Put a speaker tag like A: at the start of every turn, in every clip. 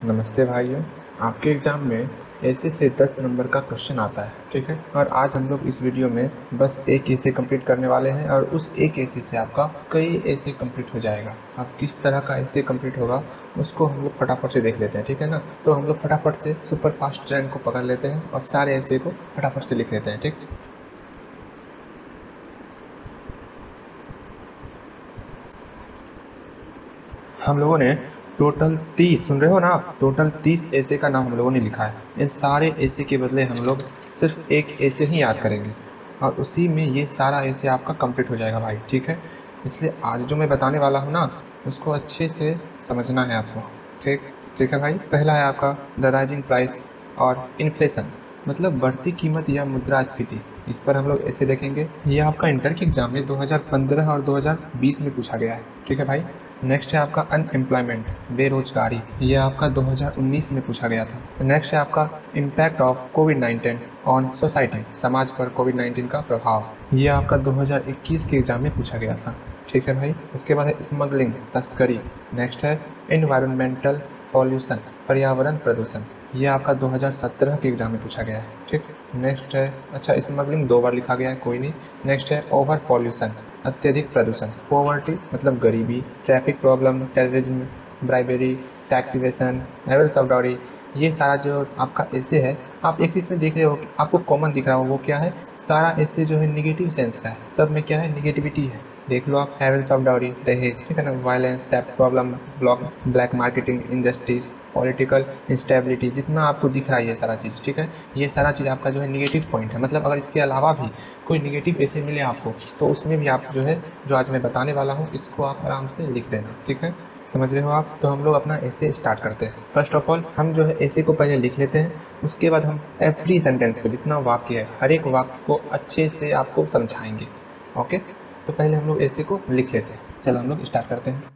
A: नमस्ते भाइयों। आपके एग्ज़ाम में ऐसे से 10 नंबर का क्वेश्चन आता है, ठीक है। और आज हम लोग इस वीडियो में बस एक ऐसे कंप्लीट करने वाले हैं और उस एक ऐसे से आपका कई ऐसे कंप्लीट हो जाएगा। अब किस तरह का ऐसे कंप्लीट होगा उसको हम लोग फटाफट से देख लेते हैं, ठीक है ना। तो हम लोग फटाफट से सुपर फास्ट ट्रेंड को पकड़ लेते हैं और सारे ऐसे को फटाफट से लिख लेते हैं, ठीक। हम लोगों ने टोटल 30, सुन रहे हो ना आप, टोटल 30 ऐसे का नाम हम लोगों ने लिखा है। इन सारे ऐसे के बदले हम लोग सिर्फ एक ऐसे ही याद करेंगे और उसी में ये सारा ऐसे आपका कंप्लीट हो जाएगा भाई, ठीक है। इसलिए आज जो मैं बताने वाला हूँ ना उसको अच्छे से समझना है आपको, ठीक। ठीक है भाई। पहला है आपका द राइजिंग प्राइस और इन्फ्लेशन, मतलब बढ़ती कीमत या मुद्रास्फीति। इस पर हम लोग ऐसे देखेंगे। ये आपका इंटर के एग्जाम में 2015 और 2020 में पूछा गया है, ठीक है भाई। नेक्स्ट है आपका अनएम्प्लॉयमेंट, बेरोजगारी। ये आपका 2019 में पूछा गया था। नेक्स्ट है आपका impact of covid on society, समाज पर कोविड-19 का प्रभाव। ये आपका 2021 के एग्जाम में पूछा गया था, ठीक है भाई। उसके बाद है स्मगलिंग, तस्करी। नेक्स्ट है एनवायरमेंटल पॉल्यूशन, पर्यावरण प्रदूषण। ये आपका 2017 के एग्जाम में पूछा गया है, ठीक। नेक्स्ट है, अच्छा स्मगलिंग 2 बार लिखा गया है, कोई नहीं। नेक्स्ट है ओवर पॉल्यूशन, अत्यधिक प्रदूषण। पॉवर्टी मतलब गरीबी, traffic problem, terrorism, bribery, tax evasion, levels of dowry. ये सारा जो आपका ऐसे है, आप एक चीज़ में देख रहे हो कि आपको कॉमन दिख रहा हो, वो क्या है, सारा ऐसे जो है निगेटिव सेंस का है। सब में क्या है, निगेटिविटी है। देख लो आप, लेवल्स ऑफ डाउरी, दहेज, ठीक है ना, violence, tax problem, black marketing, injustice, political instability. जितना आपको दिख रहा है ये सारा चीज़, ठीक है, ये सारा चीज़ आपका जो है निगेटिव पॉइंट है। मतलब अगर इसके अलावा भी कोई निगेटिव ऐसे मिले आपको तो उसमें भी आप जो है, जो आज मैं बताने वाला हूँ, इसको आप आराम से लिख देना, ठीक है। समझ रहे हो आप। तो हम लोग अपना ऐसे स्टार्ट करते हैं। फर्स्ट ऑफ ऑल हम जो है ऐसे को पहले लिख लेते हैं। उसके बाद हम एवरी सेंटेंस को, जितना वाक्य है, हर एक वाक्य को अच्छे से आपको समझाएंगे, ओके। तो पहले हम लोग ऐसे को लिख लेते हैं। चलो हम लोग स्टार्ट करते हैं।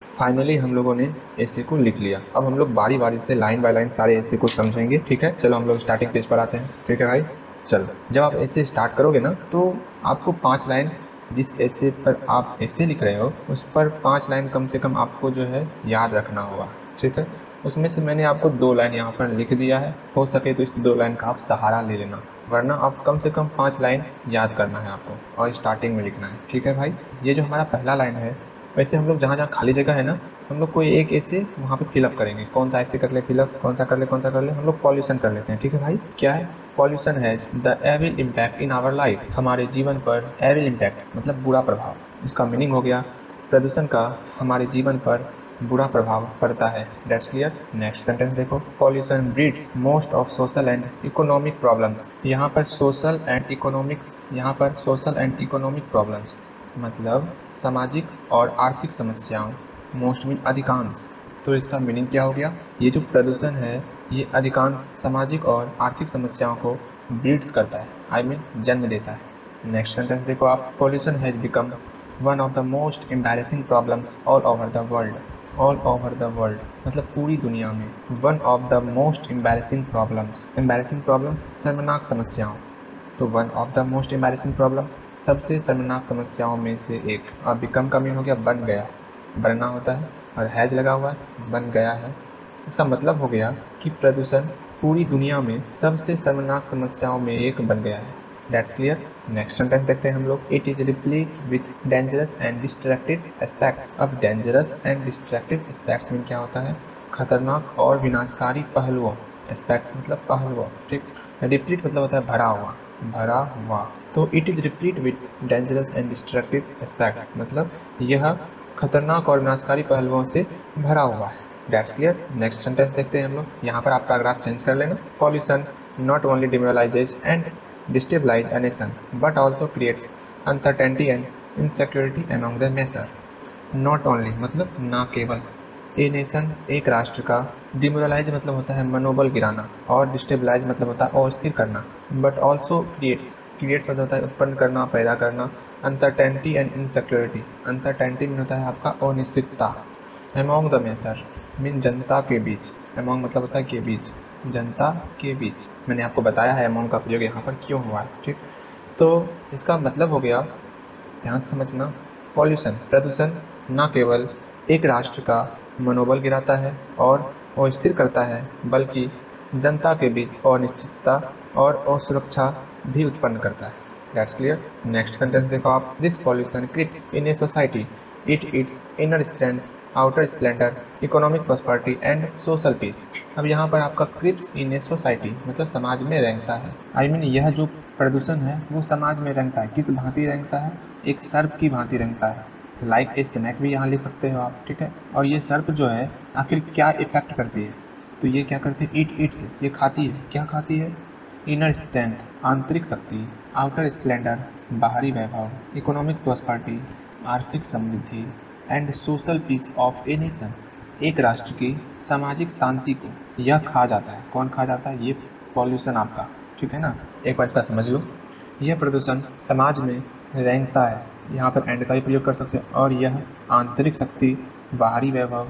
A: फाइनली हम लोगों ने ऐसे को लिख लिया। अब हम लोग बारी बारी से लाइन बाय लाइन सारे ऐसे को समझेंगे, ठीक है। चलो हम लोग स्टार्टिंग पेज पर आते हैं, ठीक है भाई। चलो, जब आप ऐसे स्टार्ट करोगे ना तो आपको 5 लाइन, जिस ऐसे पर आप ऐसे लिख रहे हो उस पर 5 लाइन कम से कम आपको जो है याद रखना होगा, ठीक है। उसमें से मैंने आपको 2 लाइन यहाँ पर लिख दिया है। हो सके तो इस 2 लाइन का आप सहारा ले लेना, वरना आप कम से कम 5 लाइन याद करना है आपको और स्टार्टिंग में लिखना है, ठीक है भाई। ये जो हमारा पहला लाइन है, वैसे हम लोग जहाँ जहाँ खाली जगह है ना, हम लोग कोई एक ऐसे वहाँ पे फिलअप करेंगे। कौन सा ऐसे कर ले फिलअप, कौन सा कर ले, कौन सा कर ले, हम लोग पॉल्यूशन कर लेते हैं, ठीक है भाई। क्या है, pollution has the evil impact in our life, हमारे जीवन पर एविल इम्पैक्ट मतलब बुरा प्रभाव। इसका मीनिंग हो गया प्रदूषण का हमारे जीवन पर बुरा प्रभाव पड़ता है। That's clear. नेक्स्ट सेंटेंस देखो, pollution breeds most of social and economic problems. यहाँ पर सोशल एंड इकोनॉमिक्स, यहाँ पर सोशल एंड इकोनॉमिक प्रॉब्लम्स मतलब सामाजिक और आर्थिक समस्याओं, मोस्ट मीन अधिकांश। तो इसका मीनिंग क्या हो गया, ये जो प्रदूषण है ये अधिकांश सामाजिक और आर्थिक समस्याओं को ब्रीड्स करता है, आई मीन जन्म देता है। नेक्स्ट सेंटेंस देखो आप, pollution has become one of the most embarrassing problems all over the world. All over the world मतलब पूरी दुनिया में। One of the most embarrassing problems, embarrassing problems शर्मनाक समस्याओं। तो one of the most embarrassing problems सबसे शर्मनाक समस्याओं में से एक। अब बिकम का मीन हो गया बन गया, बनना होता है, और हैज लगा हुआ है, बन गया है। इसका मतलब हो गया कि प्रदूषण पूरी दुनिया में सबसे शर्मनाक समस्याओं में एक बन गया है। That's clear. नेक्स्ट सेंटेंस देखते हैं हम लोग, it is replete with dangerous and destructive aspects. अब डेंजरस एंड डिस्ट्रक्टिव एस्पेक्ट्स में क्या होता है, खतरनाक और विनाशकारी पहलुओं। एस्पेक्ट्स मतलब पहलुओं, ठीक। रिप्लीट मतलब होता है भरा हुआ, भरा हुआ। तो it is replete with dangerous and destructive aspects मतलब यह खतरनाक और विनाशकारी पहलुओं से भरा हुआ है। That's clear. नेक्स्ट सेंटेंस देखते हैं हम लोग, यहाँ पर आप पैराग्राफ चेंज कर लेना। Pollution not only demoralises and destabilise a nation but also creates uncertainty and insecurity among the nation. Not only मतलब ना केवल, ए नेशन एक राष्ट्र का, डिमोरलाइज मतलब होता है मनोबल गिराना, और डिस्टेबलाइज मतलब होता है अस्थिर करना, बट ऑल्सो क्रिएट्स मतलब होता है उत्पन्न करना, पैदा करना, अनसर्टेनिटी एंड इनसिक्योरिटी, अनसर्टेनिटी में होता है आपका अनिश्चितता, एमॉन्ग द मैसर मीन जनता के बीच, एमॉन्ग मतलब होता है के बीच, जनता के बीच, मैंने आपको बताया है एमॉन्ग का प्रयोग यहाँ पर क्यों हुआ है, ठीक। तो इसका मतलब हो गया, ध्यान से समझना, पॉल्यूशन प्रदूषण न केवल एक राष्ट्र का मनोबल गिराता है और अस्थिर करता है, बल्कि जनता के बीच अनिश्चितता और असुरक्षा भी उत्पन्न करता है। That's clear. नेक्स्ट सेंटेंस देखो आप, this pollution creates in a society its inner strength, outer splendour, economic prosperity and social peace. अब यहाँ पर आपका क्रिप्स इन ए सोसाइटी मतलब समाज में रेंगता है, आई मीन यह जो प्रदूषण है वो समाज में रेंगता है। किस भांति रेंगता है? एक सर्प की भांति रेंगता है। तो लाइक ए स्नैक भी यहाँ लिख सकते हो आप, ठीक है। और ये सर्प जो है आखिर क्या इफेक्ट करती है? तो ये क्या करती है? इट्स ये खाती है। क्या खाती है? इनर स्ट्रेंथ आंतरिक शक्ति, आउटर स्प्लेंडर बाहरी वैभव, इकोनॉमिक प्रॉस्पेरिटी आर्थिक समृद्धि, and social peace of a nation एक राष्ट्र की सामाजिक शांति को यह खा जाता है। कौन खा जाता है? ये पॉल्यूशन आपका, ठीक है ना। एक बार इसका समझ लो, यह प्रदूषण समाज में रेंगता है, यहाँ पर एंड का भी प्रयोग कर सकते हैं, और यह आंतरिक शक्ति, बाहरी वैभव,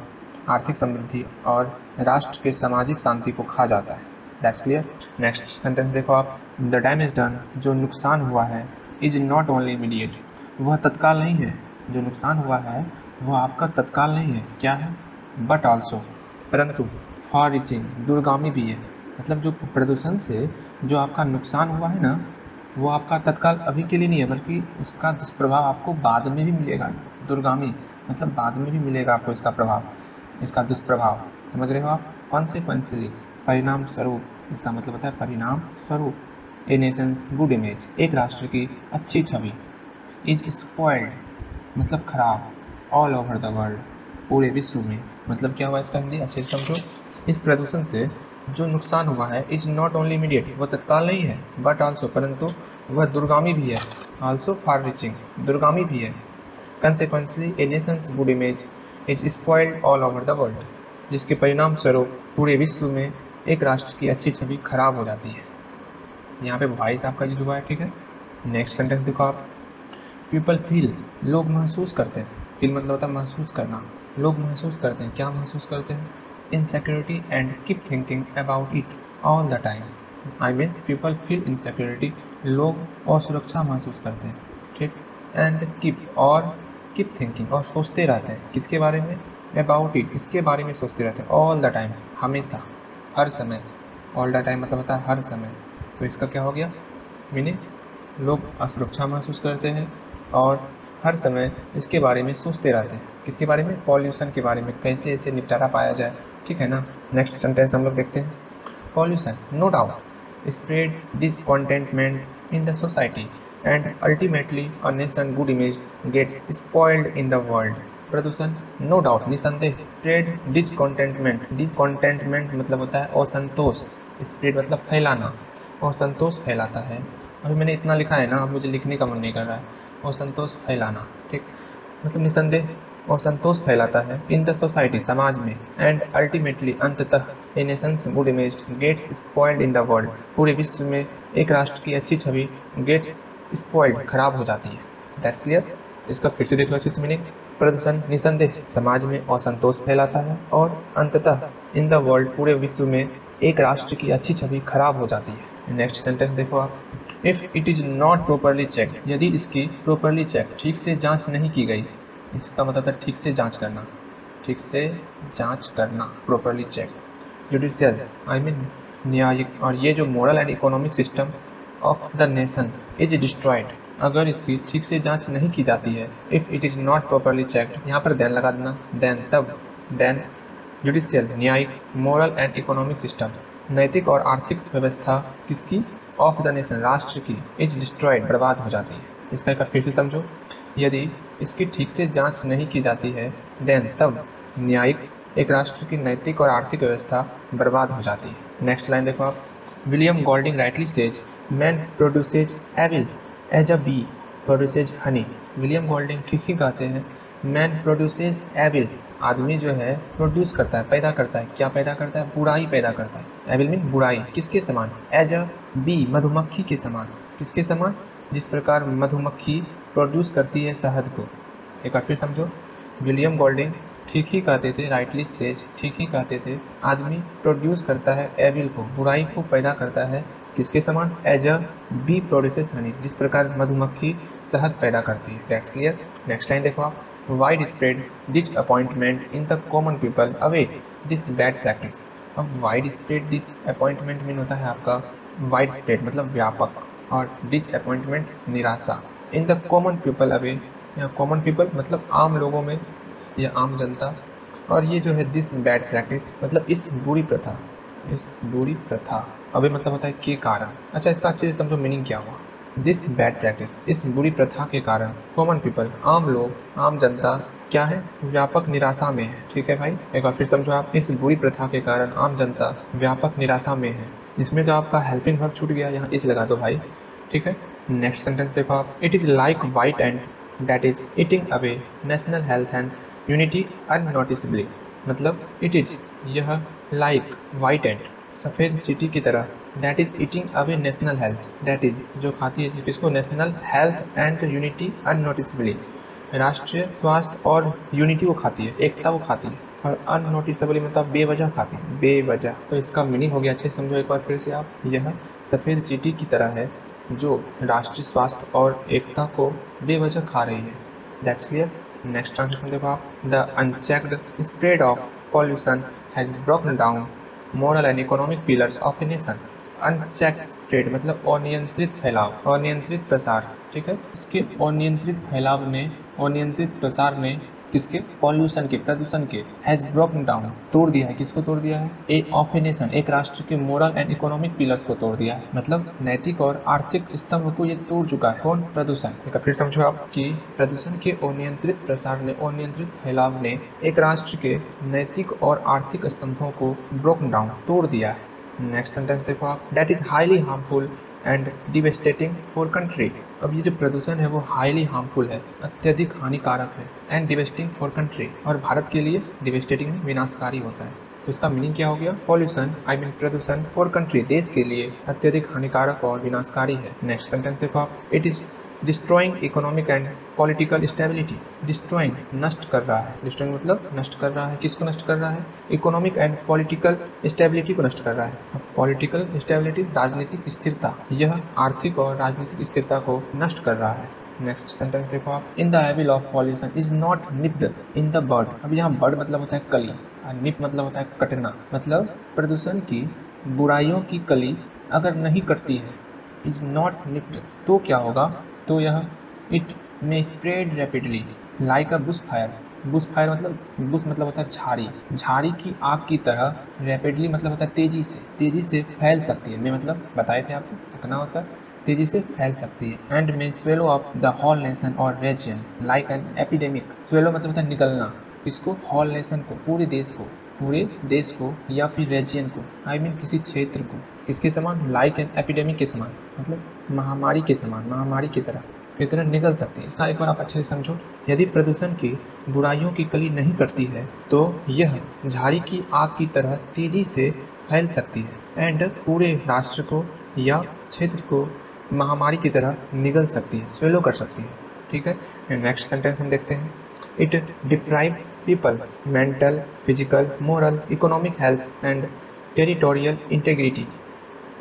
A: आर्थिक समृद्धि और राष्ट्र के सामाजिक शांति को खा जाता है। That's clear. नेक्स्ट सेंटेंस देखो आप, द डैमेज डन जो नुकसान हुआ है इज नॉट ओनली इमीडिएट, वह तत्काल नहीं है। जो नुकसान हुआ है वह आपका तत्काल नहीं है, क्या है? बट ऑल्सो परंतु, फॉर रीचिंग दूरगामी भी है। मतलब जो प्रदूषण से जो आपका नुकसान हुआ है ना, वो आपका तत्काल अभी के लिए नहीं है, बल्कि उसका दुष्प्रभाव आपको बाद में भी मिलेगा। दूरगामी मतलब बाद में भी मिलेगा आपको इसका प्रभाव, इसका दुष्प्रभाव, समझ रहे हो आप। कॉन्सिक्वेंसली परिणाम स्वरूप, इसका मतलब होता है परिणाम स्वरूप। ए नेशंस गुड इमेज एक राष्ट्र की अच्छी छवि, इज स्पॉइल्ड मतलब खराब, ऑल ओवर द वर्ल्ड पूरे विश्व में। मतलब क्या हुआ इसका हिंदी अच्छे से समझो। इस प्रदूषण से जो नुकसान हुआ है इज नॉट ओनली इमीडिएट, वह तत्काल नहीं है, बट ऑल्सो परंतु वह दूरगामी भी है, ऑल्सो फार रीचिंग दूरगामी भी है। Consequently a nation's good image is spoiled all over the world, जिसके परिणाम स्वरूप पूरे विश्व में एक राष्ट्र की अच्छी छवि खराब हो जाती है। यहाँ पे वॉइस आपका यूज हुआ है, ठीक है। नेक्स्ट सेंटेंस देखो आप, पीपल फील लोग महसूस करते हैं, फील मतलब होता है महसूस करना, लोग महसूस करते हैं, क्या महसूस करते हैं? Insecurity and keep thinking about it all the time, I mean people feel insecurity लोग असुरक्षा महसूस करते हैं, ठीक। एंड कीप थिंकिंग और सोचते रहते हैं, किसके बारे में? अबाउट इट इसके बारे में सोचते रहते हैं, ऑल द टाइम हमेशा, हर समय। ऑल द टाइम मतलब होता है हर समय। तो इसका क्या हो गया मीनिंग? लोग असुरक्षा महसूस करते हैं और हर समय इसके बारे में सोचते रहते हैं। किसके बारे में? पॉल्यूशन के बारे में, कैसे इसे निपटारा पाया जाए, ठीक है ना। नेक्स्ट सेंटेंस हम लोग देखते हैं, pollution no doubt spread discontentment in the society and ultimately a nation good image gets spoiled in the world. प्रदूषण नो डाउट निसंदेह स्प्रेड डिसकंटेंटमेंट मतलब होता है असंतोष, स्प्रेड मतलब फैलाना, असंतोष फैलाता है। अभी मैंने इतना लिखा है ना, अब मुझे लिखने का मन नहीं कर रहा है। असंतोष फैलाना, ठीक, मतलब निसंदेह असंतोष फैलाता है इन द सोसाइटी समाज में, एंड अल्टीमेटली अंततः a nation's good image gets spoiled in the world पूरे विश्व में एक राष्ट्र की अच्छी छवि गेट्स स्पॉइल्ड खराब हो जाती है। That's clear. इसका फिर से देख लो अच्छे से मीनिंग। प्रदूषण निसंदेह समाज में असंतोष फैलाता है और अंततः इन द वर्ल्ड पूरे विश्व में एक राष्ट्र की अच्छी छवि खराब हो जाती है। नेक्स्ट सेंटेंस देखो आप, if it is not properly check यदि इसकी प्रॉपरली चेक ठीक से जांच नहीं की गई, इसका मतलब है ठीक से जांच करना, ठीक से जांच करना, properly check. Judicial I mean न्यायिक, और ये जो moral and economic system of the nation is destroyed अगर इसकी ठीक से जांच नहीं की जाती है। If it is not properly checked, यहाँ पर देन लगा देना, देन तब, देन जुडिशियल न्यायिक, मोरल एंड इकोनॉमिक सिस्टम नैतिक और आर्थिक व्यवस्था किसकी? ऑफ द नेशन राष्ट्र की, इज डिस्ट्रॉयड बर्बाद हो जाती है। इसका एक फिर से समझो, यदि इसकी ठीक से जांच नहीं की जाती है, देन तब न्यायिक एक राष्ट्र की नैतिक और आर्थिक व्यवस्था बर्बाद हो जाती है। नेक्स्ट लाइन देखो आप, William Golding rightly says man produces evil as a bee produces honey. William Golding ठीक ही कहते हैं, मैन प्रोड्यूसेज एविल आदमी जो है प्रोड्यूस करता है, पैदा करता है, क्या पैदा करता है? बुराई पैदा करता है। एविल मीन बुराई, किसके समान? एज अ बी, मधुमक्खी के समान। किसके समान? जिस प्रकार मधुमक्खी प्रोड्यूस करती है शहद को। एक बार फिर समझो, विलियम गोल्डिंग ठीक ही कहते थे, राइटली सेज ठीक ही कहते थे, आदमी प्रोड्यूस करता है एविल को, बुराई को पैदा करता है, किसके समान? As a bee produces honey, जिस प्रकार मधुमक्खी शहद पैदा करती है। That's clear. नेक्स्ट लाइन देखो आप, wide spread disappointment in the common people away this bad practice. अब वाइड स्प्रेड डिसअपॉइंटमेंट मीन होता है आपका वाइड स्प्रेड मतलब व्यापक, और डिसअपॉइंटमेंट निराशा। In the common people away, या कॉमन पीपल मतलब आम लोगों में या आम जनता, और ये जो है दिस बैड प्रैक्टिस मतलब इस बुरी प्रथा, इस बुरी प्रथा, अभी मतलब होता है के कारण। अच्छा, इसका अच्छे से समझो मीनिंग क्या हुआ। दिस बैड प्रैक्टिस, इस बुरी प्रथा के कारण, कॉमन पीपल आम लोग, आम जनता क्या है? व्यापक निराशा में है। ठीक है भाई, एक बार फिर समझो आप, इस बुरी प्रथा के कारण आम जनता व्यापक निराशा में है। इसमें तो आपका हेल्पिंग वर्ब छूट गया, यहाँ इस लगा दो भाई। ठीक है, नेक्स्ट सेंटेंस देखो आप, it is like white ant that is eating away national health and unity unnoticeably. मतलब इट इज, यह, लाइक वाइट एंड सफ़ेद चींटी की तरह, that is eating away national health, that is जो खाती है किसको? National health and unity unnoticeably, राष्ट्रीय स्वास्थ्य और यूनिटी को खाती है, एकता को खाती है, और अननोटिसेबली मतलब बेवजह खाती है, बेवजह। तो इसका मीनिंग हो गया, अच्छे समझो एक बार फिर से आप, यह सफ़ेद चींटी की तरह है जो राष्ट्रीय स्वास्थ्य और एकता को बेवजह खा रही है। That's clear. नेक्स्ट ट्रांसलेशन देखो आप, the unchecked spread of pollution has broken down moral and economic pillars of a nation. Unchecked spread मतलब अनियंत्रित फैलाव, अनियंत्रित प्रसार। ठीक है, इसके अनियंत्रित फैलाव ने, अनियंत्रित प्रसार ने किसके? पॉल्यूशन के, प्रदूषण के, हैज ब्रोकन डाउन तोड़ दिया है। किसको तोड़ दिया है? ए ऑफ ए नेशन, एक राष्ट्र के मोरल एंड इकोनॉमिक पिलर्स को तोड़ दिया है, मतलब नैतिक और आर्थिक स्तंभ को ये तोड़ चुका है। कौन? प्रदूषण। फिर समझो आप कि प्रदूषण के अनियंत्रित प्रसार ने, अनियंत्रित फैलाव ने एक राष्ट्र के नैतिक और आर्थिक स्तंभों को ब्रोकन डाउन तोड़ दिया है। नेक्स्ट सेंटेंस देखो आप, that is highly harmful and devastating for country. अब ये जो प्रदूषण है वो हाईली हार्मफुल है, अत्यधिक हानिकारक है, एंड डिवेस्टिंग फॉर कंट्री, और भारत के लिए डिवेस्टेटिंग विनाशकारी होता है। तो इसका मीनिंग क्या हो गया? पॉल्यूशन आई मीन प्रदूषण फॉर कंट्री, देश के लिए अत्यधिक हानिकारक और विनाशकारी है। नेक्स्ट सेंटेंस देखो आप, it is destroying economic and political stability. Destroying नष्ट कर रहा है, डिस्ट्रॉइंग मतलब नष्ट कर रहा है, किसको नष्ट कर रहा है? इकोनॉमिक एंड पॉलिटिकल स्टेबिलिटी को नष्ट कर रहा है। पॉलिटिकल स्टेबिलिटी राजनीतिक स्थिरता, यह आर्थिक और राजनीतिक स्थिरता को नष्ट कर रहा है। नेक्स्ट सेंटेंस देखो आप, in the evil of pollution is not nipped in the bird. अब यहाँ बर्ड मतलब होता है कली, और निप मतलब होता है कटना, मतलब प्रदूषण की बुराइयों की कली अगर नहीं कटती है, इज नॉट निप्ड, तो क्या होगा? तो यह इट में spread rapidly like a bush fire. Bush fire मतलब, बुश मतलब होता है झाड़ी, झाड़ी की आग की तरह, रैपिडली मतलब होता है तेजी से, तेजी से फैल सकती है। मैं मतलब बताए थे आपको, सकना होता है, तेजी से फैल सकती है। And may swallow up the whole nation और region like an epidemic. Swallow मतलब होता है निकलना, किसको? होल नेशन को, पूरे देश को या फिर रीजन को, आई मीन किसी क्षेत्र को, किसके समान? लाइक एन एपिडेमिक के समान, मतलब महामारी के समान, महामारी की तरह निकल सकती है। इसका एक बार आप अच्छे से समझो, यदि प्रदूषण की बुराइयों की कली नहीं कटती है तो यह झाड़ी की आग की तरह तेजी से फैल सकती है, एंड पूरे राष्ट्र को या क्षेत्र को महामारी की तरह निगल सकती है, स्वेलो कर सकती है। ठीक है, नेक्स्ट सेंटेंस हम देखते हैं, it deprives people mental, physical, moral, economic health and territorial integrity.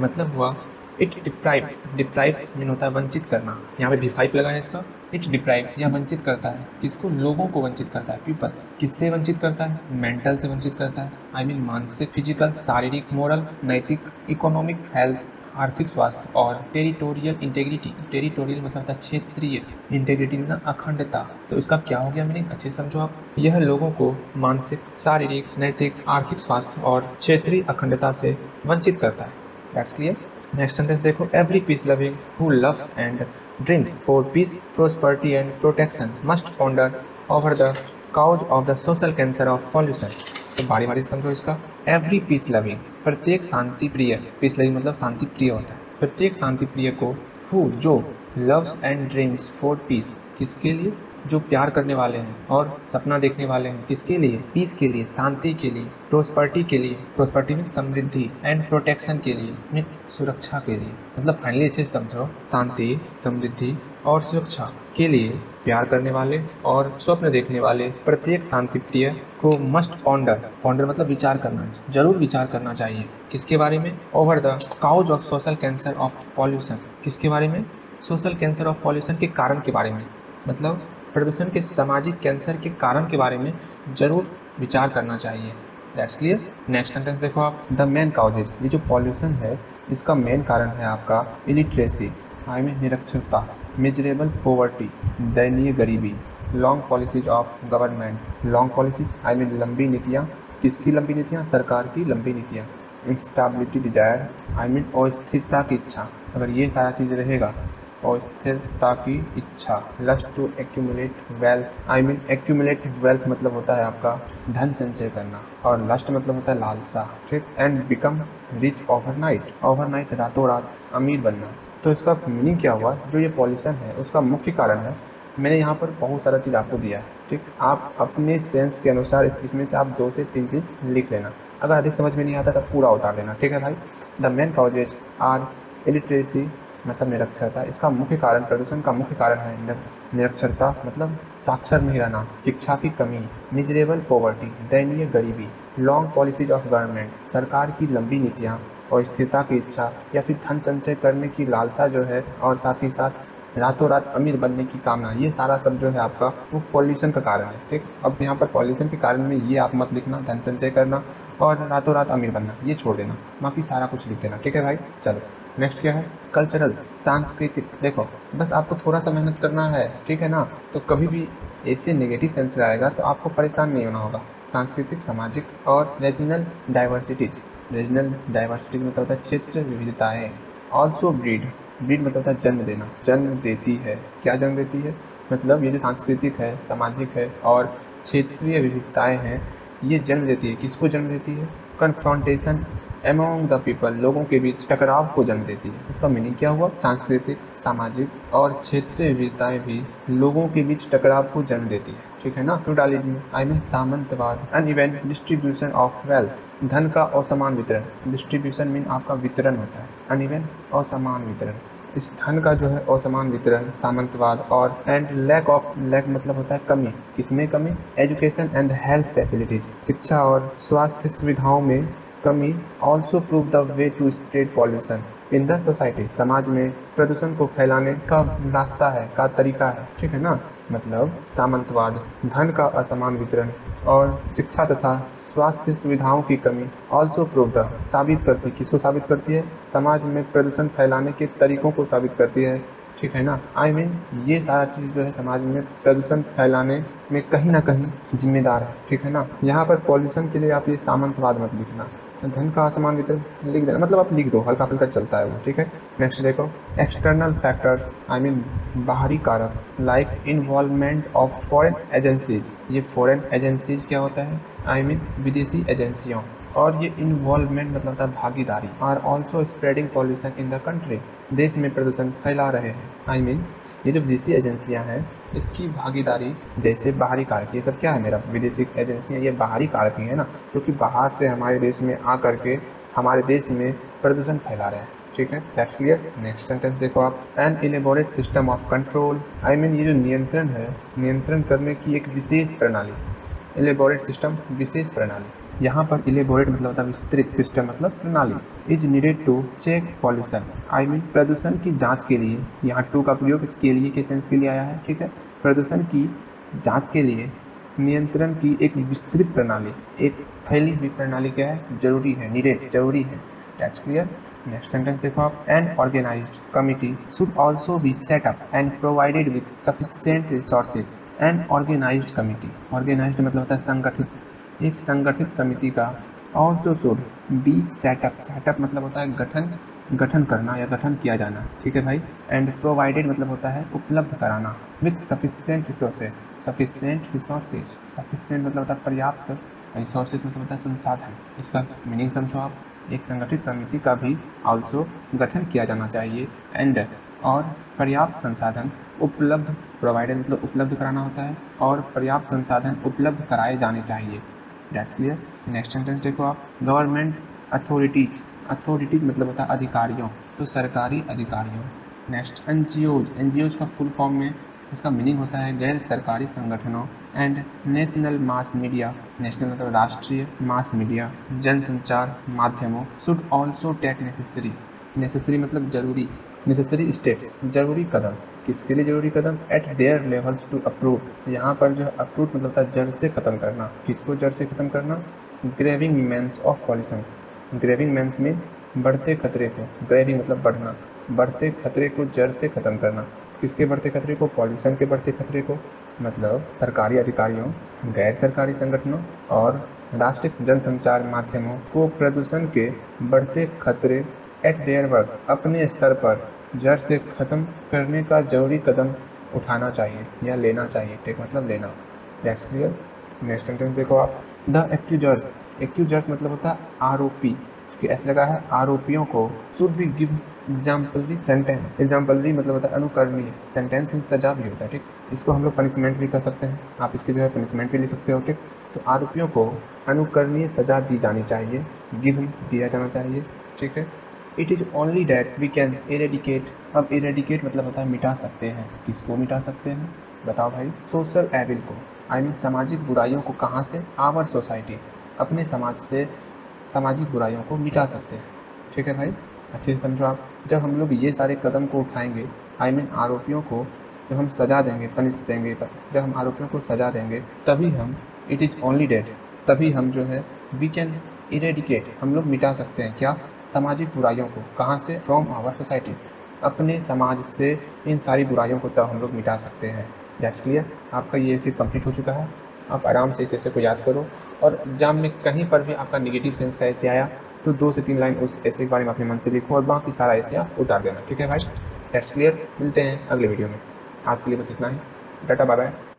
A: मतलब हुआ इट डिप्राइव्स, डिप्राइव्स मीन होता है वंचित करना, यहाँ पे V5 लगा है इसका। इट डिप्राइव्स, यह वंचित करता है, किसको? लोगों को वंचित करता है, पीपल। किससे वंचित करता है? मेंटल से वंचित करता है, आई मीन मानसिक, फिजिकल शारीरिक, मोरल नैतिक, इकोनॉमिक हेल्थ आर्थिक स्वास्थ्य, और टेरिटोरियल इंटेग्रिटी। टेरिटोरियल मतलब होता है क्षेत्रीय, इंटेग्रिटी मतलब अखंडता। तो इसका क्या हो गया मीनिंग? अच्छे समझो आप, यह लोगों को मानसिक, शारीरिक, नैतिक, आर्थिक स्वास्थ्य और क्षेत्रीय अखंडता से वंचित करता है। That's clear. नेक्स्ट सेंटेंस देखो, every peace loving who loves and drinks for peace, prosperity and protection must ponder over the cause of the social cancer of pollution. तो बारी बारी समझो इसका। एवरी पीस लविंग, प्रत्येक शांति प्रिय, पीस लविंग मतलब शांति प्रिय होता है, प्रत्येक शांति प्रिय को, हु जो, loves and dreams for piece, किसके लिए? जो प्यार करने वाले हैं और सपना देखने वाले हैं, किसके लिए? पीस के लिए, शांति के लिए, प्रोस्पर्टी के लिए, प्रोस्पर्टी में समृद्धि, एंड प्रोटेक्शन के लिए, में सुरक्षा के लिए। मतलब फाइनली अच्छे से समझो, शांति, समृद्धि और सुरक्षा के लिए प्यार करने वाले और स्वप्न देखने वाले प्रत्येक शांतिप्रिय को मस्ट पॉन्डर मतलब विचार करना, जरूर विचार करना चाहिए। किसके बारे में? Over the cause of social cancer of pollution. किसके बारे में? सोशल कैंसर ऑफ पॉल्यूशन के कारण के बारे में, मतलब प्रदूषण के सामाजिक कैंसर के कारण के बारे में जरूर विचार करना चाहिए। That's clear. नेक्स्ट सेंटेंस देखो आप, द मेन काउजेज। ये जो पॉल्यूशन है इसका मेन कारण है आपका इलिटरेसी, आई मीन निरक्षरता, मिजरेबल पोवर्टी, दयनीय गरीबी, long policies of government. Long policies I mean लंबी नीतियाँ। किसकी लंबी नीतियाँ? सरकार की लंबी नीतियाँ। इंस्टेबिलिटी डिजायर आई मीन अस्थिरता की इच्छा। अगर ये सारा चीज़ रहेगा, अस्थिरता की इच्छा। Lust to accumulate wealth I mean accumulate wealth मतलब होता है आपका धन संचय करना, और लस्ट मतलब होता है लालसा, ठीक। And become rich overnight, overnight रातों रात अमीर बनना। तो इसका मीनिंग क्या हुआ? जो ये पॉल्यूशन है उसका मुख्य कारण है, मैंने यहाँ पर बहुत सारा चीज़ आपको दिया है, ठीक। आप अपने सेंस के अनुसार इसमें से आप 2 से 3 चीज़ लिख लेना। अगर अधिक समझ में नहीं आता तब पूरा उतार लेना, ठीक है भाई। The main causes are illiteracy मतलब निरक्षरता, इसका मुख्य कारण, प्रदूषण का मुख्य कारण है निरक्षरता मतलब साक्षर नहीं रहना, शिक्षा की कमी, मिजरेबल पॉवर्टी दयनीय गरीबी, लॉन्ग पॉलिसीज ऑफ गवर्नमेंट सरकार की लंबी नीतियाँ, और स्थिरता की इच्छा या फिर धन संचय करने की लालसा जो है, और साथ ही साथ रातों रात अमीर बनने की कामना। ये सारा सब जो है आपका वो पॉल्यूशन का कारण है, ठीक। अब यहाँ पर पॉल्यूशन के कारण में ये आप मत लिखना, धन संचय करना और रातों रात अमीर बनना, ये छोड़ देना, बाकी सारा कुछ लिख देना, ठीक है भाई। चलो नेक्स्ट क्या है? कल्चरल, सांस्कृतिक। देखो बस आपको थोड़ा सा मेहनत करना है, ठीक है ना। तो कभी भी ऐसे नेगेटिव सेंस आएगा तो आपको परेशान नहीं होना होगा। सांस्कृतिक, सामाजिक और रीजनल डाइवर्सिटीज। रीजनल डाइवर्सिटीज मतलब होता है क्षेत्र विविधताएं। ऑल्सो ब्रीड, ब्रीड मतलब होता है जन्म देना, जन्म देती है। क्या जन्म देती है? मतलब ये जो सांस्कृतिक है, सामाजिक है और क्षेत्रीय विविधताएं हैं, ये जन्म देती है। किसको जन्म देती है? कन्फ्रंटेशन एमोंग द पीपल, लोगों के बीच टकराव को जन्म देती है। इसका मीनिंग क्या हुआ? सांस्कृतिक, सामाजिक और क्षेत्रीय विविधताएं भी लोगों के बीच टकराव को जन्म देती है, ठीक है ना। फ्यूडालिज्म आई मीन सामंतवाद, अनइवन डिस्ट्रीब्यूशन ऑफ वेल्थ, धन का असमान वितरण। डिस्ट्रीब्यूशन मीन आपका वितरण होता है, अनइवन असमान वितरण। इस धन का जो है असमान वितरण, सामंतवाद और एंड लैक मतलब होता है कमी। किसमें कमी? एजुकेशन एंड हेल्थ फैसिलिटीज, शिक्षा और स्वास्थ्य सुविधाओं में कमी। Also prove the way to spread pollution in the society, समाज में प्रदूषण को फैलाने का रास्ता है, का तरीका है, ठीक है ना। मतलब सामंतवाद, धन का असमान वितरण और शिक्षा तथा स्वास्थ्य सुविधाओं की कमी। ऑल्सो प्रूव द साबित करती, किसको साबित करती है? समाज में प्रदूषण फैलाने के तरीकों को साबित करती है, ठीक है ना। आई मीन ये सारा चीज़ जो है समाज में प्रदूषण फैलाने में कहीं ना कहीं जिम्मेदार है, ठीक है ना। यहाँ पर पॉल्यूशन के लिए आप ये सामंतवाद मत लिखना, धन का असमान वितरण लिख देना, मतलब आप लिख दो, हल्का फुल्का चलता है वो, ठीक है। नेक्स्ट देखो, एक्सटर्नल फैक्टर्स आई मीन बाहरी कारक, like involvement of foreign agencies. ये फॉरेन एजेंसीज क्या होता है? आई मीन विदेशी एजेंसियों, और ये इन्वॉल्वमेंट मतलब होता है भागीदारी। Are also spreading pollution in the country, देश में प्रदूषण फैला रहे हैं। आई मीन ये जो विदेशी एजेंसियां हैं इसकी भागीदारी, जैसे बाहरी कारक, ये सब क्या है मेरा? विदेशी एजेंसियां, ये बाहरी कारक ही है ना, जो कि बाहर से हमारे देश में आ करके हमारे देश में प्रदूषण फैला रहे हैं, ठीक है। That's clear. नेक्स्ट सेंटेंस देखो आप, N elaborate system of control I mean ये जो नियंत्रण है, नियंत्रण करने की एक विशेष प्रणाली। इलेबोरेट सिस्टम विशेष प्रणाली। यहाँ पर इलेबोरेट मतलब होता है विस्तृत, सिस्टम मतलब प्रणाली। Is needed to check pollution I mean प्रदूषण की जांच के लिए। यहाँ टू का प्रयोग के लिए के सेंस के लिए आया है, ठीक है। प्रदूषण की जांच के लिए नियंत्रण की एक विस्तृत प्रणाली, एक फैली हुई प्रणाली क्या है? जरूरी है, नीडेड जरूरी है। That's clear. नेक्स्ट सेंटेंस देखो आप, an organised committee should also be set up and provided with sufficient resources. An organised committee, organised मतलब होता है संगठित, एक संगठित समिति का also should be setup, setup मतलब होता है गठन, गठन करना या गठन किया जाना, ठीक है भाई। एंड प्रोवाइडेड मतलब होता है उपलब्ध कराना, with sufficient resources, sufficient resources, sufficient मतलब होता है पर्याप्त, रिसोर्सेज मतलब होता है संसाधन। इसका मीनिंग समझो आप, एक संगठित समिति का भी ऑल्सो गठन किया जाना चाहिए, एंड और पर्याप्त संसाधन उपलब्ध, प्रोवाइडेड मतलब उपलब्ध कराना होता है, और पर्याप्त संसाधन उपलब्ध कराए जाने चाहिए। That's clear. नेक्स्ट सेंटेंस देखो आप, गवर्नमेंट अथॉरिटीज, अथॉरिटीज मतलब होता है अधिकारियों, तो सरकारी अधिकारियों। नेक्स्ट एनजीओज, एनजीओज का फुल फॉर्म में इसका मीनिंग होता है गैर सरकारी संगठनों। And national mass media, national मतलब राष्ट्रीय, मास मीडिया जनसंचार माध्यमों should also take necessary, necessary मतलब जरूरी, नेसेसरी स्टेप्स जरूरी कदम, किसके लिए जरूरी कदम, at their levels to approve, यहाँ पर जो है अप्रूव मतलब होता है जड़ से खत्म करना, किसको जड़ से खत्म करना, ग्रेविंग मेंस ऑफ पॉल्यूशन, ग्रेविंग मेंस में बढ़ते खतरे को, ग्रेविंग मतलब बढ़ना, बढ़ते खतरे को जड़ से खत्म करना, किसके बढ़ते खतरे को, पॉल्यूशन के बढ़ते खतरे को, मतलब सरकारी अधिकारियों, गैर सरकारी संगठनों और राष्ट्रीय जनसंचार माध्यमों को प्रदूषण के बढ़ते खतरे एट देयर वर्क्स अपने स्तर पर जड़ से खत्म करने का जरूरी कदम उठाना चाहिए या लेना चाहिए, ठीक मतलब लेना। That's clear. नेक्स्ट सेंटेंस देखो आप, द एक्यूजर्स, एक्यूजर्स मतलब होता है आरोपी, ऐसे लगा है आरोपियों को should be give exemplary sentence, exemplary मतलब होता है अनुकरणीय, सेंटेंस सजा भी होता है, ठीक। इसको हम लोग पनिशमेंट भी कर सकते हैं, आप इसकी जगह पनिशमेंट भी ले सकते हो, ठीक। तो आरोपियों को अनुकरणीय सजा दी जानी चाहिए, गिवन दिया जाना चाहिए, ठीक है। It is only that we can eradicate, अब इरेडिकेट मतलब होता है मिटा सकते हैं, किसको मिटा सकते हैं बताओ भाई, सोशल एविल को, आई मीन सामाजिक बुराइयों को, कहाँ से, आवर सोसाइटी, अपने समाज से सामाजिक बुराइयों को मिटा सकते हैं, ठीक है भाई, अच्छे से समझो आप। जब हम लोग ये सारे कदम को उठाएंगे, आई मीन आरोपियों को जब हम सजा देंगे, पनिश देंगे, जब हम आरोपियों को सजा देंगे तभी हम, इट इज़ ओनली डैट, तभी हम जो है वी कैन इरेडिकेट, हम लोग मिटा सकते हैं क्या, सामाजिक बुराइयों को, कहाँ से, फ्रॉम आवर सोसाइटी, अपने समाज से इन सारी बुराइयों को तब हम लोग मिटा सकते हैं। That's clear. आपका ये ऐसे कंप्लीट हो चुका है, आप आराम से इस ऐसे को याद करो, और एग्जाम में कहीं पर भी आपका नेगेटिव सेंस का ऐसे आया तो 2 से 3 लाइन उस ऐसे के बारे में अपने मन से लिखो और बाकी सारा ऐसे आप उतार देना, ठीक है भाई। That's clear. मिलते हैं अगले वीडियो में, आज के लिए बस इतना ही, टाटा बाय बाय।